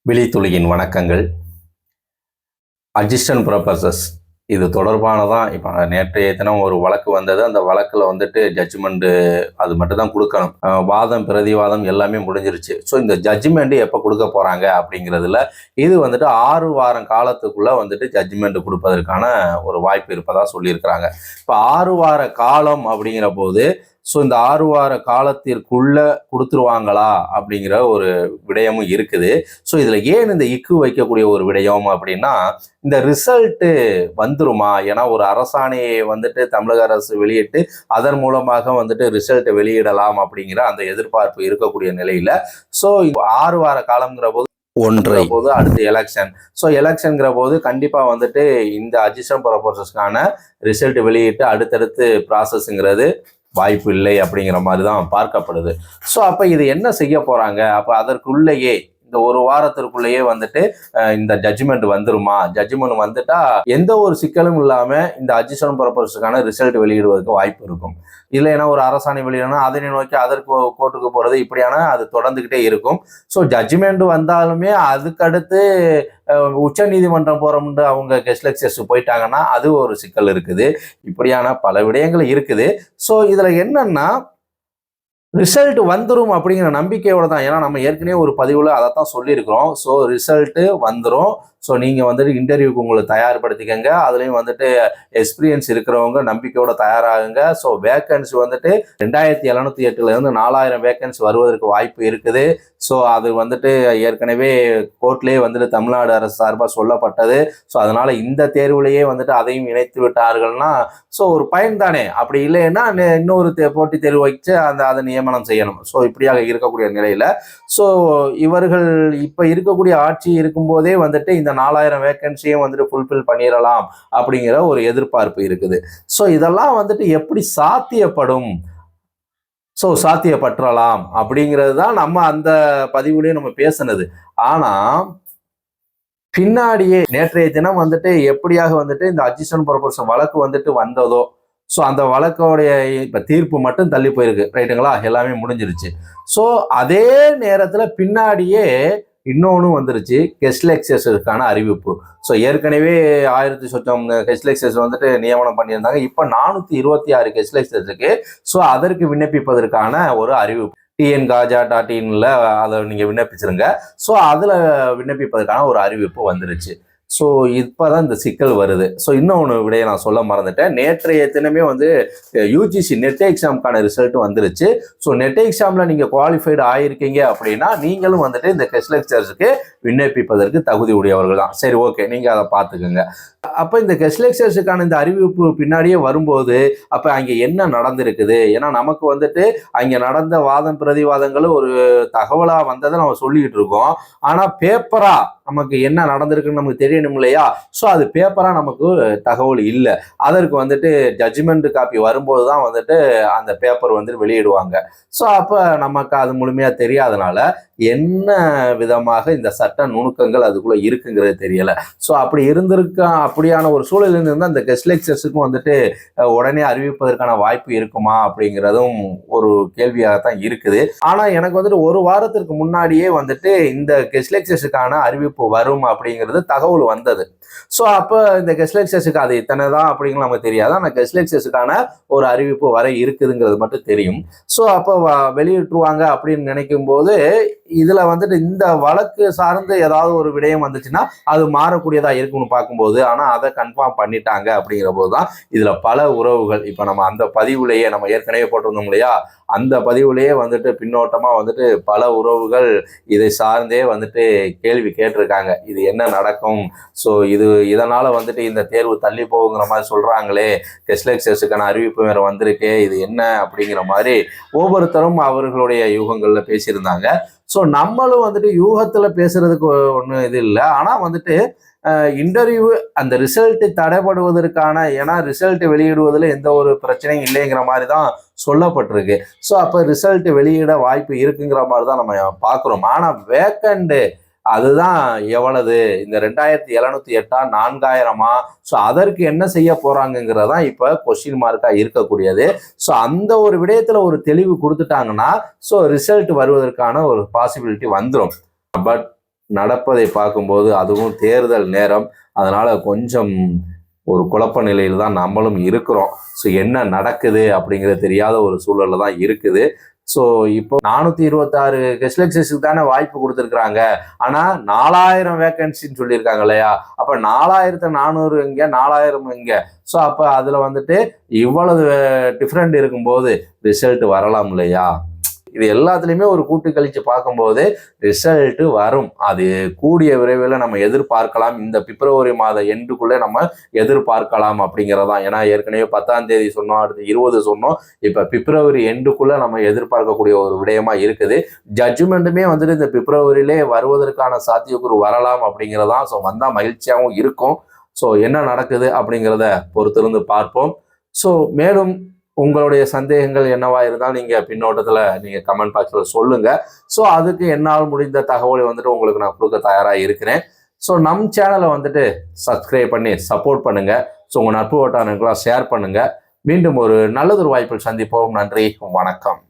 விழித்துளியின் வணக்கங்கள். அட்ஜஸ்டன்ட் பர்பஸஸ் இது தொடர்பானதான். இப்போ நேற்றைய தினம் ஒரு வழக்கு வந்தது. அந்த வழக்கில் ஜட்ஜ்மெண்ட்டு அது மட்டும் தான் கொடுக்கணும். வாதம் பிரதிவாதம் எல்லாமே முடிஞ்சிருச்சு. ஸோ இந்த ஜட்ஜ்மெண்ட் எப்போ கொடுக்க போகிறாங்க அப்படிங்கிறதுல இது 6 வாரம் காலத்துக்குள்ளே ஜட்ஜ்மெண்ட் கொடுப்பதற்கான ஒரு வாய்ப்பு இருப்பதாக சொல்லியிருக்கிறாங்க. இப்போ 6 வார காலம் அப்படிங்கிற போது ஸோ இந்த 6 வார காலத்திற்குள்ள கொடுத்துருவாங்களா அப்படிங்கிற ஒரு விடயமும் இருக்குது. ஸோ இதில் ஏன் இந்த இக்கு வைக்கக்கூடிய ஒரு விடயம் அப்படின்னா, இந்த ரிசல்ட்டு வந்துருமா? ஏன்னா ஒரு அரசாணையை தமிழக அரசு வெளியிட்டு அதன் மூலமாக ரிசல்ட்டை வெளியிடலாம் அப்படிங்கிற அந்த எதிர்பார்ப்பு இருக்கக்கூடிய நிலையில ஸோ 6 வார காலம்ங்கிற போது போது அடுத்து எலெக்ஷன். ஸோ எலெக்ஷன்கிற போது கண்டிப்பாக இந்த அட்ஜஸ்ட்மெண்ட் ப்ரொபோசல்ஸ்க்கான ரிசல்ட் வெளியிட்டு அடுத்தடுத்து ப்ராசஸ்ங்கிறது வாய்ப்பு இல்லை அப்படிங்கிற மாதிரி தான் பார்க்கப்படுது. ஸோ அப்போ இது என்ன செய்ய போறாங்க? அப்போ அதற்குள்ளேயே இந்த ஒரு வாரத்திற்குள்ளேயே இந்த ஜட்ஜ்மெண்ட் வந்துருமா? ஜட்ஜ்மெண்ட் வந்துட்டா எந்த ஒரு சிக்கலும் இல்லாம இந்த அட்ஜஸ்ட்மெண்ட் பர்பஸ்க்கான ரிசல்ட் வெளியிடுவதற்கு வாய்ப்பு இருக்கும். இல்லைன்னா ஒரு அரசாணை வெளியிடணும், அதனை நோக்கி அதற்கு கோர்ட்டுக்கு போறது, இப்படியான அது தொடர்ந்துகிட்டே இருக்கும். ஸோ ஜட்ஜ்மெண்ட் வந்தாலுமே அதுக்கடுத்து உச்ச நீதிமன்றம் போறோம்னு அவங்க கெஸ்ட் லெக்சர்ஸ் போயிட்டாங்கன்னா அது ஒரு சிக்கல் இருக்குது. இப்படியான பல விடயங்கள் இருக்குது. ஸோ இதுல என்னன்னா ரிசல்ட் வந்துடும் அப்படிங்கிற நம்பிக்கையோட தான். ஏன்னா நம்ம ஏற்கனவே ஒரு பதிவில் அதைத்தான் சொல்லியிருக்கிறோம். ஸோ ரிசல்ட்டு வந்துடும். ஸோ நீங்கள் இன்டர்வியூக்கு உங்களை தயார்படுத்திக்கங்க. அதுலேயும் எக்ஸ்பீரியன்ஸ் இருக்கிறவங்க நம்பிக்கையோட தயாராகுங்க. ஸோ வேக்கன்சி 2708 4000 வேக்கன்சி வருவதற்கு வாய்ப்பு இருக்குது. ஸோ அது ஏற்கனவே கோர்ட்லேயே தமிழ்நாடு அரசு சார்பாக சொல்லப்பட்டது. ஸோ அதனால இந்த தேர்வுலேயே அதையும் இணைத்து விட்டார்கள்னா ஸோ ஒரு பயன் தானே. அப்படி இல்லைன்னா இன்னொரு போட்டித் தேர்வு வச்சு அதை நியமனம் செய்யணும். ஸோ இப்படியாக இருக்கக்கூடிய நிலையில ஸோ இவர்கள் இப்போ இருக்கக்கூடிய ஆட்சி இருக்கும்போதே இந்த 4000 வேக்கன்சியும் ஃபுல்ஃபில் பண்ணிடலாம் அப்படிங்கிற ஒரு எதிர்பார்ப்பு இருக்குது. ஸோ இதெல்லாம் எப்படி சாத்தியப்படும்? ஸோ சாத்தியப்பற்றலாம் அப்படிங்கிறது தான் நம்ம அந்த பதிவுலேயே நம்ம பேசினது. ஆனா பின்னாடியே நேற்றைய தினம் எப்படியாக இந்த அட்ஜஸ்ட்மெண்ட் ப்ரொபோசல் வழக்கு வந்ததோ ஸோ அந்த வழக்கோடைய இப்போ தீர்ப்பு மட்டும் தள்ளி போயிருக்கு, ரைட்டுங்களா? எல்லாமே முடிஞ்சிருச்சு. ஸோ அதே நேரத்தில் பின்னாடியே இன்னொன்று வந்துருச்சு, கெஸ்ட் லெக்சர்ஸுக்கான அறிவிப்பு. ஸோ ஏற்கனவே 1000 சொச்சம் கெஸ்ட் லெக்சர்ஸ் நியமனம் பண்ணியிருந்தாங்க. இப்போ 426 கெஸ்ட் லெக்சர்ஸுக்கு ஸோ அதற்கு விண்ணப்பிப்பதற்கான ஒரு அறிவிப்பு tngaja.inல அதை நீங்கள் விண்ணப்பிச்சிருங்க. ஸோ அதில் விண்ணப்பிப்பதற்கான ஒரு அறிவிப்பு வந்துருச்சு. ஸோ இப்போதான் இந்த சிக்கல் வருது. ஸோ இன்னொன்று விடையை நான் சொல்ல மறந்துட்டேன். நேற்றைய தினமே யூஜிசி நெட் எக்ஸாமுக்கான ரிசல்ட் வந்துருச்சு. ஸோ நெட் எக்ஸாமில் நீங்கள் குவாலிஃபைடு ஆகிருக்கீங்க அப்படின்னா நீங்களும் இந்த கெஸ்ட் லெக்சர்ஸுக்கு விண்ணப்பிப்பதற்கு தகுதி உடையவர்கள் தான். சரி, ஓகே, நீங்கள் அதை பார்த்துக்கோங்க. அப்போ இந்த கெஸ்ட் லெக்சர்ஸுக்கான இந்த அறிவிப்பு பின்னாடியே வரும்போது அப்போ அங்கே என்ன நடந்திருக்குது? ஏன்னா நமக்கு அங்கே நடந்த வாதம் பிரதிவாதங்களும் ஒரு தகவலாக வந்ததை நம்ம சொல்லிக்கிட்டு இருக்கோம். ஆனால் பேப்பரா நமக்கு என்ன நடந்திருக்குன்னு நமக்கு தெரியணும் இல்லையா? ஸோ அது பேப்பரா நமக்கு தகவல் இல்லை. அதற்கு ஜட்ஜ்மெண்ட் காப்பி வரும்போது தான் அந்த பேப்பர் வெளியிடுவாங்க. ஸோ அப்போ நமக்கு அது முழுமையாக தெரியாதனால என்ன விதமாக இந்த சட்ட நுணுக்கங்கள் அதுக்குள்ள இருக்குங்கிறது தெரியல. ஸோ அப்படி அப்படியான ஒரு சூழல் இருந்தால் அந்த கெஸ்ட் லெக்சர்ஸுக்கும் உடனே அறிவிப்பதற்கான வாய்ப்பு இருக்குமா அப்படிங்கிறதும் ஒரு கேள்வியாகத்தான் இருக்குது. ஆனா எனக்கு ஒரு வாரத்திற்கு முன்னாடியே இந்த கெஸ்ட் லெக்சர்ஸுக்கான அறிவிப்பு வரும் அப்படிங்கிறது தகவல் வந்தது. ஸோ அப்போ இந்த கெஸ்ட் லெக்சர்ஸுக்கு அது இத்தனை தான் அப்படிங்கிறது நமக்கு தெரியாது. ஆனால் கெஸ்ட் லெக்சர்ஸுக்கான ஒரு அறிவிப்பு வர இருக்குதுங்கிறது மட்டும் தெரியும். ஸோ அப்போ வெளியிட்டுருவாங்க அப்படின்னு நினைக்கும் போது இதுல இந்த வழக்கு சார்ந்து ஏதாவது ஒரு விடயம் வந்துச்சுன்னா அது மாறக்கூடியதா இருக்கும்னு பார்க்கும்போது, ஆனா அதை கன்ஃபார்ம் பண்ணிட்டாங்க அப்படிங்கிற போதுதான் இதுல பல உறவுகள். இப்ப நம்ம அந்த பதிவுலேயே நம்ம ஏற்கனவே போட்டிருந்தோம் இல்லையா? அந்த பதிவுலேயே பின்னோட்டமா பல உறவுகள் இதை சார்ந்தே கேள்வி கேட்டிருக்காங்க. இது என்ன நடக்கும்? ஸோ இதனால இந்த தேர்வு தள்ளி போகுங்கிற மாதிரி சொல்றாங்களே, கெஸ்ட் லெக்சர்ஸுக்கான அறிவிப்பு வேற வந்திருக்கே, இது என்ன அப்படிங்கிற மாதிரி ஒவ்வொருத்தரும் அவர்களுடைய யூகங்கள்ல பேசியிருந்தாங்க. ஸோ நம்மளும் யூகத்துல பேசுறதுக்கு ஒன்றும் இது இல்லை. ஆனா இன்டர்வியூ அந்த ரிசல்ட் தடைபடுவதற்கான, ஏன்னா ரிசல்ட் வெளியிடுவதில் எந்த ஒரு பிரச்சனையும் இல்லைங்கிற மாதிரி தான் சொல்லப்பட்டிருக்கு. ஸோ அப்போ ரிசல்ட் வெளியிட வாய்ப்பு இருக்குங்கிற மாதிரி தான் நம்ம பார்க்குறோம். ஆனால் வேக்கண்ட் அதுதான் எவ்வளவு? இந்த 2708 4000 ஸோ அதற்கு என்ன செய்ய போறாங்கிறதான் இப்போ கொஸ்டின் மார்க்கா இருக்கக்கூடியது. ஸோ அந்த ஒரு விடயத்துல ஒரு தெளிவு கொடுத்துட்டாங்கன்னா ஸோ ரிசல்ட் வருவதற்கான ஒரு பாசிபிலிட்டி வந்துடும். பட் நடப்பதை பார்க்கும்போது அதுவும் தேர்தல் நேரம், அதனால கொஞ்சம் ஒரு குழப்ப நிலையில் தான் நம்மளும் இருக்கிறோம். ஸோ என்ன நடக்குது அப்படிங்கிறது தெரியாத ஒரு சூழல்ல தான் இருக்குது. ஸோ இப்போ 426 கெஸ்ட் தானே வாய்ப்பு கொடுத்துருக்குறாங்க. ஆனால் 4000 வேகன்சின்னு சொல்லியிருக்காங்க இல்லையா? அப்போ 4400 இங்கே, 4000 இங்கே. ஸோ அப்போ அதில் வந்துட்டு இவ்வளவு டிஃப்ரெண்ட் இருக்கும்போது ரிசல்ட் வரலாம் இல்லையா? இது எல்லாத்துலேயுமே ஒரு கூட்டு கழிச்சு பார்க்கும்போது ரிசல்ட்டு வரும். அது கூடிய விரைவில் நம்ம எதிர்பார்க்கலாம். இந்த பிப்ரவரி மாத எண்டுக்குள்ளே நம்ம எதிர்பார்க்கலாம் அப்படிங்கிறதான். ஏன்னா ஏற்கனவே 10ஆம் தேதி சொன்னோம், அடுத்து 20 சொன்னோம். இப்போ பிப்ரவரி எண்டுக்குள்ளே நம்ம எதிர்பார்க்கக்கூடிய ஒரு விடயமா இருக்குது. ஜட்ஜ்மெண்ட்டுமே வந்துட்டு இந்த பிப்ரவரியிலே வருவதற்கான சாத்தியக்கூறு வரலாம் அப்படிங்கிறதான். ஸோ வந்தால் மகிழ்ச்சியாகவும் இருக்கும். ஸோ என்ன நடக்குது அப்படிங்கிறத பொறுத்திருந்து பார்ப்போம். ஸோ மேலும் உங்களுடைய சந்தேகங்கள் என்னவா இருந்தாலும் நீங்கள் பின்னோட்டத்தில் நீங்கள் கமெண்ட் பாக்ஸில் சொல்லுங்கள். ஸோ அதுக்கு என்னால் முடிந்த தகவலை வந்துட்டு உங்களுக்கு நான் கொடுக்க தயாராக இருக்கிறேன். ஸோ நம் சேனலை வந்துட்டு சப்ஸ்கிரைப் பண்ணி சப்போர்ட் பண்ணுங்கள். ஸோ உங்கள் நட்பு வட்டாரங்களுக்கெல்லாம் ஷேர் பண்ணுங்கள். மீண்டும் ஒரு நல்லதொரு வாய்ப்பில் சந்திப்போம். நன்றி, வணக்கம்.